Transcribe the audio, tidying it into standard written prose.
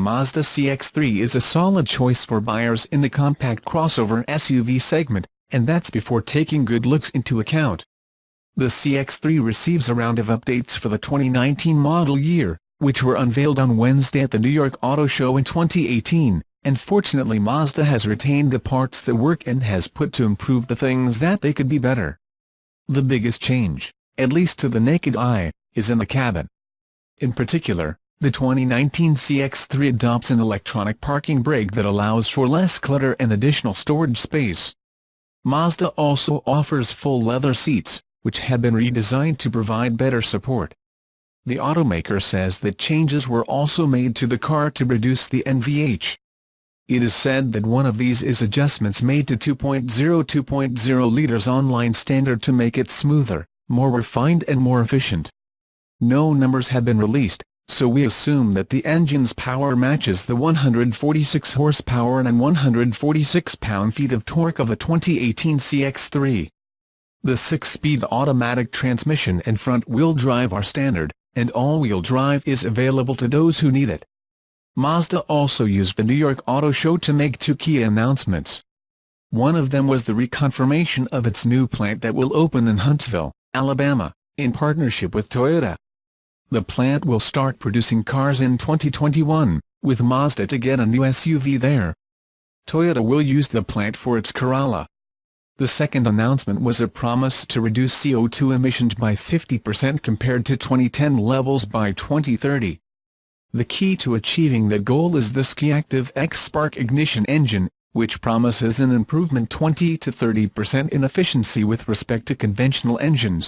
Mazda CX-3 is a solid choice for buyers in the compact crossover SUV segment, and that's before taking good looks into account. The CX-3 receives a round of updates for the 2019 model year, which were unveiled on Wednesday at the New York Auto Show in 2018, and fortunately Mazda has retained the parts that work and has put to improve the things that they could be better. The biggest change, at least to the naked eye, is in the cabin. In particular, the 2019 CX-3 adopts an electronic parking brake that allows for less clutter and additional storage space. Mazda also offers full leather seats, which have been redesigned to provide better support. The automaker says that changes were also made to the car to reduce the NVH. It is said that one of these is adjustments made to 2.0 liters online standard to make it smoother, more refined and more efficient. No numbers have been released, so we assume that the engine's power matches the 146 horsepower and 146 pound-feet of torque of a 2018 CX-3. The 6-speed automatic transmission and front-wheel drive are standard, and all-wheel drive is available to those who need it. Mazda also used the New York Auto Show to make two key announcements. One of them was the reconfirmation of its new plant that will open in Huntsville, Alabama, in partnership with Toyota. The plant will start producing cars in 2021, with Mazda to get a new SUV there. Toyota will use the plant for its Corolla. The second announcement was a promise to reduce CO2 emissions by 50% compared to 2010 levels by 2030. The key to achieving that goal is the Skyactiv-X spark ignition engine, which promises an improvement 20 to 30% in efficiency with respect to conventional engines.